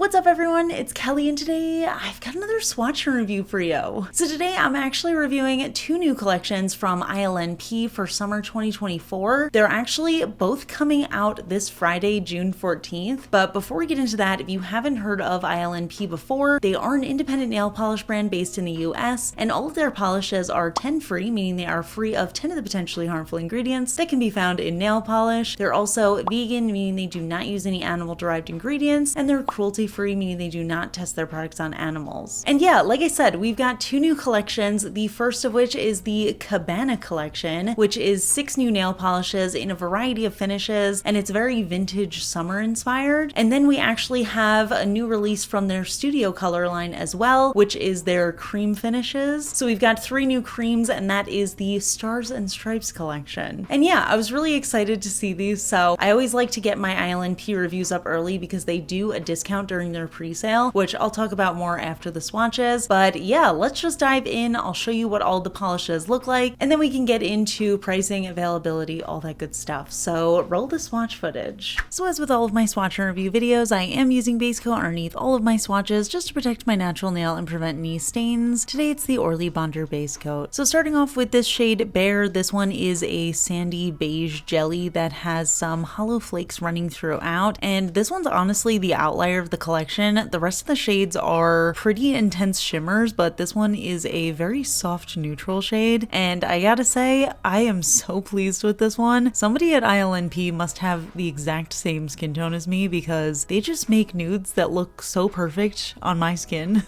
What's up everyone, it's Kelly and today I've got another swatch review for you. So today I'm actually reviewing two new collections from ILNP for summer 2024. They're actually both coming out this Friday, June 14th. But before we get into that, if you haven't heard of ILNP before, they are an independent nail polish brand based in the US, and all of their polishes are 10 free, meaning they are free of 10 of the potentially harmful ingredients that can be found in nail polish. They're also vegan, meaning they do not use any animal derived ingredients, and they're cruelty free, meaning they do not test their products on animals. And yeah, like I said, we've got two new collections, the first of which is the Cabana collection, which is 6 new nail polishes in a variety of finishes, and it's very vintage summer inspired. And then we actually have a new release from their studio color line as well, which is their cream finishes. So we've got 3 new creams, and that is the Stars and Stripes collection. And yeah, I was really excited to see these, so I always like to get my ILNP reviews up early because they do a discount during their pre-sale, which I'll talk about more after the swatches. But yeah, let's just dive in. I'll show you what all the polishes look like, and then we can get into pricing, availability, all that good stuff. So roll the swatch footage. So as with all of my swatch and review videos, I am using base coat underneath all of my swatches just to protect my natural nail and prevent any stains. Today it's the Orly Bonder base coat. So starting off with this shade Bare, this one is a sandy beige jelly that has some hollow flakes running throughout, and this one's honestly the outlier of the collection. The rest of the shades are pretty intense shimmers, but this one is a very soft neutral shade, and I gotta say, I am so pleased with this one. Somebody at ILNP must have the exact same skin tone as me because they just make nudes that look so perfect on my skin.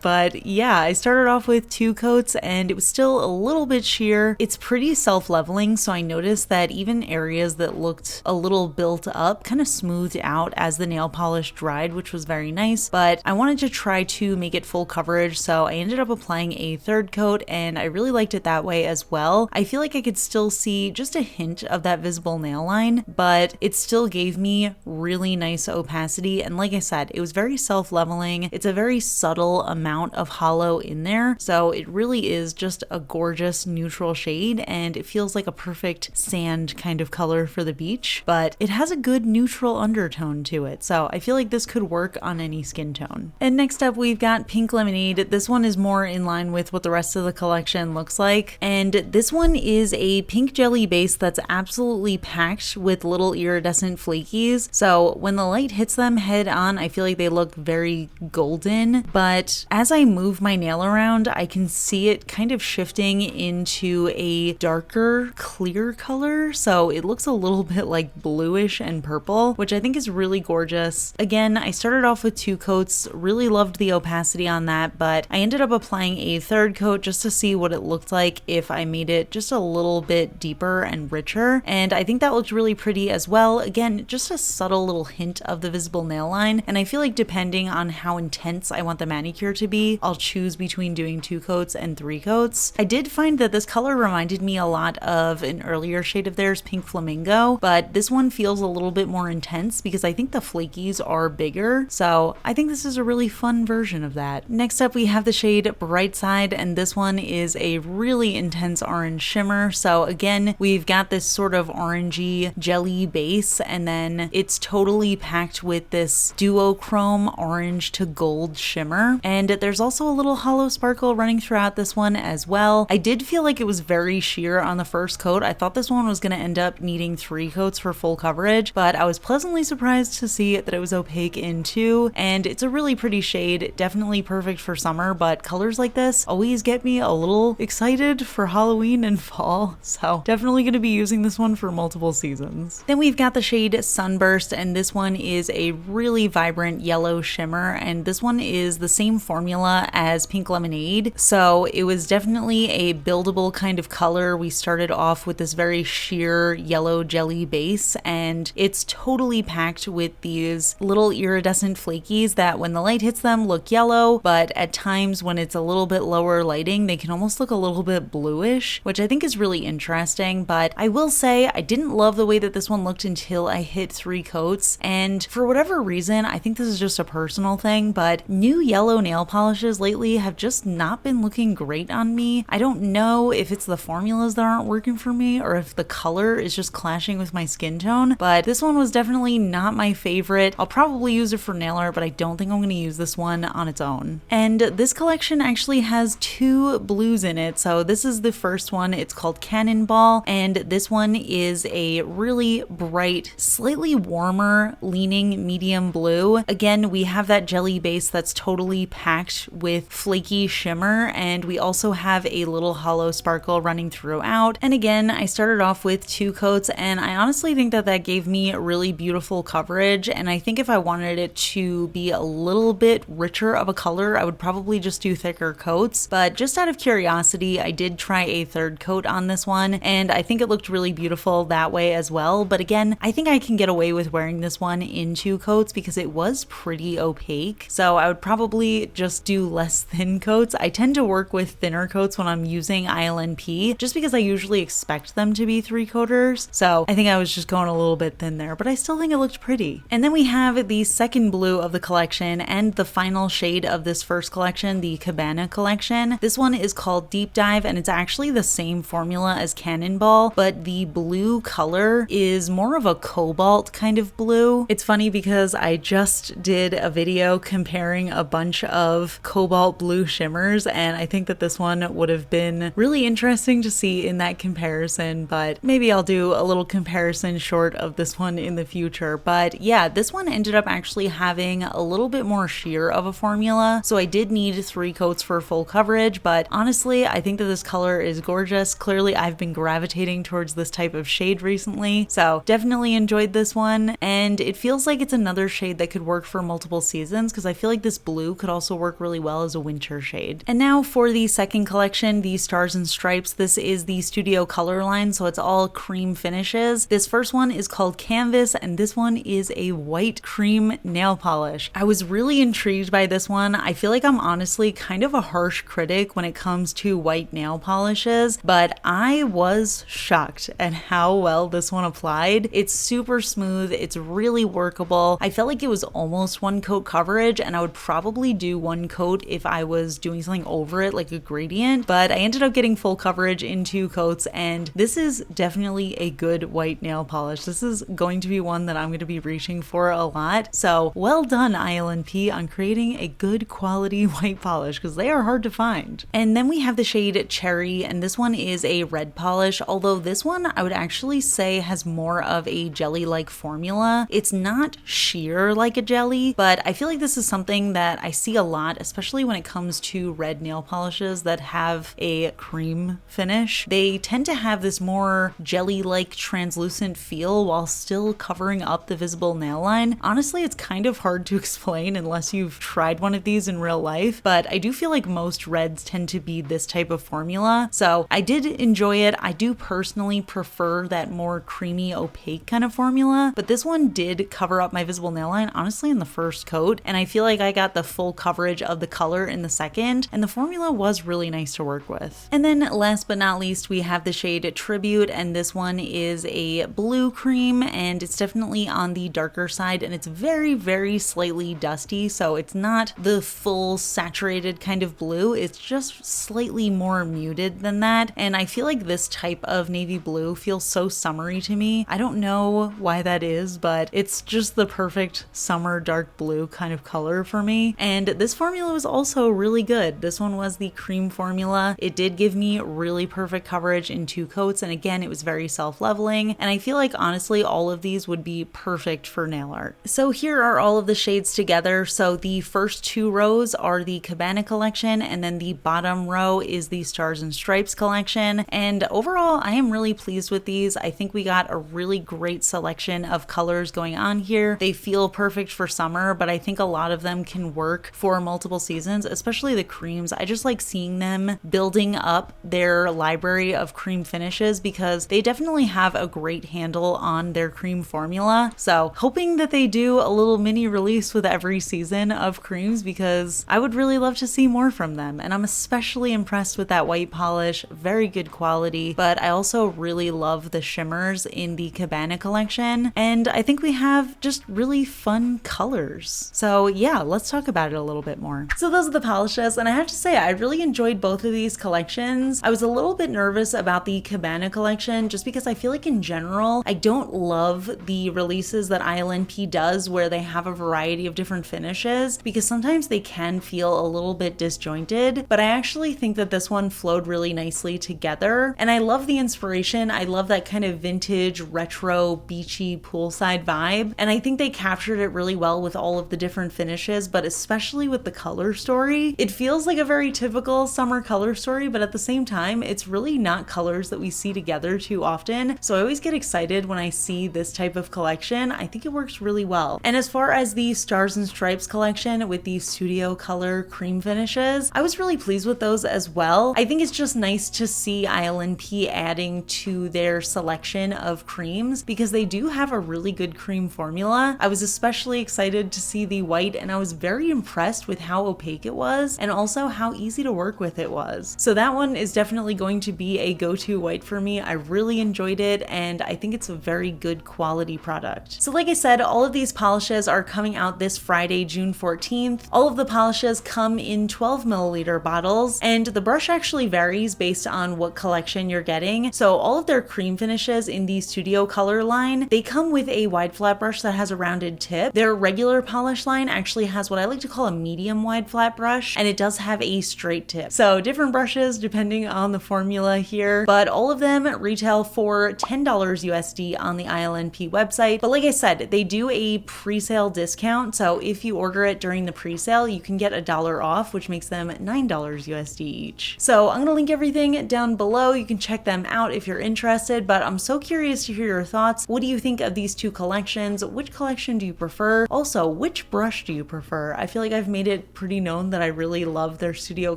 But yeah, I started off with 2 coats and it was still a little bit sheer. It's pretty self-leveling, so I noticed that even areas that looked a little built up kind of smoothed out as the nail polish dried, which was very nice. But I wanted to try to make it full coverage, so I ended up applying a 3rd coat, and I really liked it that way as well. I feel like I could still see just a hint of that visible nail line, but it still gave me really nice opacity, and like I said, it was very self-leveling. It's a very subtle amount of hollow in there, so it really is just a gorgeous neutral shade, and it feels like a perfect sand kind of color for the beach, but it has a good neutral undertone to it, so I feel like this could work on any skin tone. And next up we've got Pink Lemonade. This one is more in line with what the rest of the collection looks like, and this one is a pink jelly base that's absolutely packed with little iridescent flakies, so when the light hits them head on, I feel like they look very golden, but as I move my nail around, I can see it kind of shifting into a darker clear color, so it looks a little bit like bluish and purple, which I think is really gorgeous. Again, I started off with 2 coats, really loved the opacity on that, but I ended up applying a 3rd coat just to see what it looked like if I made it just a little bit deeper and richer, and I think that looked really pretty as well. Again, just a subtle little hint of the visible nail line, and I feel like depending on how intense I want the manicure to be, I'll choose between doing 2 coats and 3 coats. I did find that this color reminded me a lot of an earlier shade of theirs, Pink Flamingo, but this one feels a little bit more intense because I think the flakies are bigger, so I think this is a really fun version of that. Next up we have the shade Brightside, and this one is a really intense orange shimmer. So again, we've got this sort of orangey jelly base, and then it's totally packed with this duochrome orange to gold shimmer, and there's also a little hollow sparkle running throughout this one as well. I did feel like it was very sheer on the first coat. I thought this one was going to end up needing 3 coats for full coverage, but I was pleasantly surprised to see that it was opaque in 2, and it's a really pretty shade, definitely perfect for summer, but colors like this always get me a little excited for Halloween and fall, so definitely going to be using this one for multiple seasons. Then we've got the shade Sunburst, and this one is a really vibrant yellow shimmer, and this one is the same formula as Pink Lemonade, so it was definitely a buildable kind of color. We started off with this very sheer yellow jelly base, and it's totally packed with these little iridescent flakies that when the light hits them look yellow, but at times when it's a little bit lower lighting, they can almost look a little bit bluish, which I think is really interesting. But I will say I didn't love the way that this one looked until I hit 3 coats, and for whatever reason, I think this is just a personal thing, but new yellow nail polishes lately have just not been looking great on me. I don't know if it's the formulas that aren't working for me or if the color is just clashing with my skin tone, but this one was definitely not my favorite. I'll probably use it for nail art, but I don't think I'm going to use this one on its own. And this collection actually has two blues in it. So this is the first one. It's called Cannonball, and this one is a really bright, slightly warmer leaning medium blue. Again, we have that jelly base that's totally packed with flaky shimmer, and we also have a little hollow sparkle running throughout. And again, I started off with 2 coats, and I honestly think that that gave me really beautiful coverage. And I think if I wanted it to be a little bit richer of a color, I would probably just do thicker coats. But just out of curiosity, I did try a 3rd coat on this one, and I think it looked really beautiful that way as well. But again, I think I can get away with wearing this one in 2 coats because it was pretty opaque. So I would probably just do less thin coats. I tend to work with thinner coats when I'm using ILNP just because I usually expect them to be 3-coaters. So I think I was just going a little bit thin there, but I still think it looked pretty. And then we have the second blue of the collection and the final shade of this first collection, the Cabana collection. This one is called Deep Dive, and it's actually the same formula as Cannonball, but the blue color is more of a cobalt kind of blue. It's funny because I just did a video comparing a bunch of cobalt blue shimmers, and I think that this one would have been really interesting to see in that comparison, but maybe I'll do a little comparison short of this one in the future. But yeah, this one ended up actually having a little bit more sheer of a formula, so I did need 3 coats for full coverage, but honestly, I think that this color is gorgeous. Clearly, I've been gravitating towards this type of shade recently, so definitely enjoyed this one, and it feels like it's another shade that could work for multiple seasons because I feel like this blue could also work really well as a winter shade. And now for the second collection, the Stars and Stripes. This is the Studio Color line, so it's all cream finishes. This first one is called Canvas, and this one is a white cream nail polish. I was really intrigued by this one. I feel like I'm honestly kind of a harsh critic when it comes to white nail polishes, but I was shocked at how well this one applied. It's super smooth, it's really workable. I felt like it was almost 1 coat coverage, and I would probably do 1 coat if I was doing something over it like a gradient, but I ended up getting full coverage in 2 coats, and this is definitely a good white nail polish. This is going to be one that I'm going to be reaching for a lot, so well done ILNP on creating a good quality white polish because they are hard to find. And then we have the shade Cherry, and this one is a red polish, although this one I would actually say has more of a jelly-like formula. It's not sheer like a jelly, but I feel like this is something that I see a lot, especially when it comes to red nail polishes that have a cream finish. They tend to have this more jelly-like translucent feel while still covering up the visible nail line. Honestly, it's kind of hard to explain unless you've tried one of these in real life, but I do feel like most reds tend to be this type of formula, so I did enjoy it. I do personally prefer that more creamy, opaque kind of formula, but this one did cover up my visible nail line honestly in the first coat, and I feel like I got the full coverage of the color in the second, and the formula was really nice to work with. And then last but not least, we have the shade Tribute, and this one is a blue cream, and it's definitely on the darker side, and it's very, very slightly dusty, so it's not the full saturated kind of blue, it's just slightly more muted than that, and I feel like this type of navy blue feels so summery to me. I don't know why that is, but it's just the perfect summer dark blue kind of color for me, and this formula was also really good. This one was the cream formula. It did give me really perfect coverage in 2 coats, and again, it was very self-leveling, and I feel like honestly all of these would be perfect for nail art. So here are all of the shades together. So the first 2 rows are the Cabana collection, and then the bottom row is the Stars and Stripes collection, and overall I am really pleased with these. I think we got a really great selection of colors going on here. They feel perfect for summer, but I think a lot of them can work for multiple seasons, especially the creams. I just like seeing them building up their library of cream finishes because they definitely have a great handle on their cream formula. So hoping that they do a little mini release with every season of creams because I would really love to see more from them. And I'm especially impressed with that white polish, very good quality, but I also really love the shimmers in the Cabana collection. And I think we have just really fun colors. So yeah, let's talk about it a little bit more. So those are the polishes, and I have to say I really enjoyed both of these collections. I was a little bit nervous about the Cabana collection just because I feel like in general I don't love the releases that ILNP does where they have a a variety of different finishes because sometimes they can feel a little bit disjointed, but I actually think that this one flowed really nicely together. And I love the inspiration. I love that kind of vintage, retro, beachy, poolside vibe. And I think they captured it really well with all of the different finishes, but especially with the color story. It feels like a very typical summer color story, but at the same time, it's really not colors that we see together too often. So I always get excited when I see this type of collection. I think it works really well. And as far as the Stars and Stripes collection with the studio color cream finishes, I was really pleased with those as well. I think it's just nice to see ILNP adding to their selection of creams because they do have a really good cream formula. I was especially excited to see the white, and I was very impressed with how opaque it was and also how easy to work with it was. So that one is definitely going to be a go-to white for me. I really enjoyed it, and I think it's a very good quality product. So like I said, all of these polishes are coming out this Friday, June 14th. All of the polishes come in 12 milliliter bottles, and the brush actually varies based on what collection you're getting. So all of their cream finishes in the Studio Color line, they come with a wide flat brush that has a rounded tip. Their regular polish line actually has what I like to call a medium wide flat brush, and it does have a straight tip. So different brushes depending on the formula here, but all of them retail for $10 USD on the ILNP website. But like I said, they do a pre-sale discount, so if you order it during the pre-sale, you can get $1 off, which makes them $9 USD each. So I'm gonna link everything down below. You can check them out if you're interested, but I'm so curious to hear your thoughts. What do you think of these two collections? Which collection do you prefer? Also, which brush do you prefer? I feel like I've made it pretty known that I really love their Studio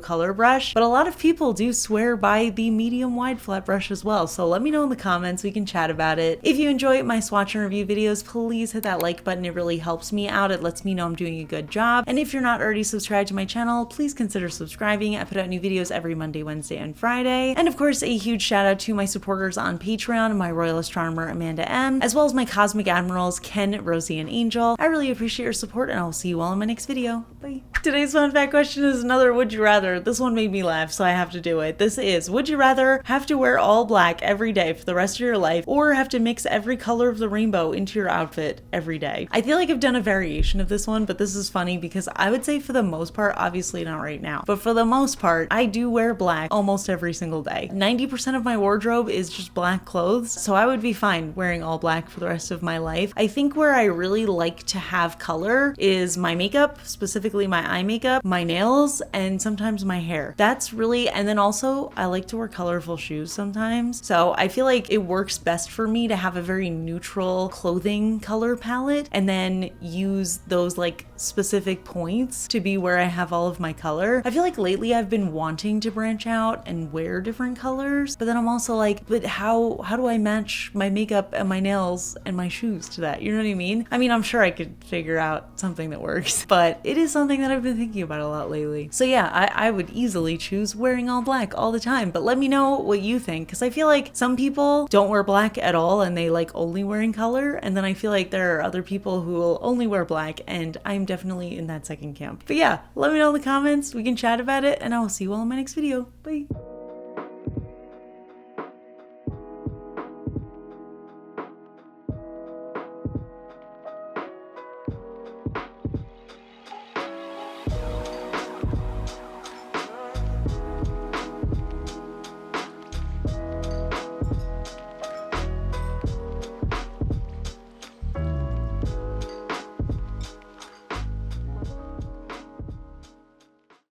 Color brush, but a lot of people do swear by the medium wide flat brush as well. So let me know in the comments, we can chat about it. If you enjoy my swatch and review videos, please hit that like button. It really helps me out. It lets me know I'm doing a good job. And if you're not already subscribed to my channel, please consider subscribing. I put out new videos every Monday, Wednesday, and Friday. And of course, a huge shout out to my supporters on Patreon, my Royal Astronomer Amanda M, as well as my Cosmic Admirals Ken, Rosie, and Angel. I really appreciate your support, and I'll see you all in my next video. Bye. Today's fun fact question is another would you rather. This one made me laugh, so I have to do it. This is, would you rather have to wear all black every day for the rest of your life, or have to mix every color of the rainbow into your outfit every day? I feel like I've done a variation of this one, but this is funny because I would say for the most part, obviously not right now, but for the most part, I do wear black almost every single day. 90% of my wardrobe is just black clothes, so I would be fine wearing all black for the rest of my life. I think where I really like to have color is my makeup, specifically my eye makeup, my nails, and sometimes my hair. That's really, and then also I like to wear colorful shoes sometimes. So I feel like it works best for me to have a very neutral clothing color palette and then use those like specific points to be where I have all of my color. I feel like lately I've been wanting to branch out and wear different colors, but then I'm also like, but how do I match my makeup and my nails and my shoes to that? You know what I mean? I mean, I'm sure I could figure out something that works, but it is something that I've been thinking about a lot lately. So yeah, I would easily choose wearing all black all the time, but let me know what you think, because I feel like some people don't wear black at all and they like only wearing color, and then I feel like there are other people who will only wear black, and I'm definitely in that second camp. But yeah, let me know in the comments, we can chat about it, and I will see you all in my next video. Bye.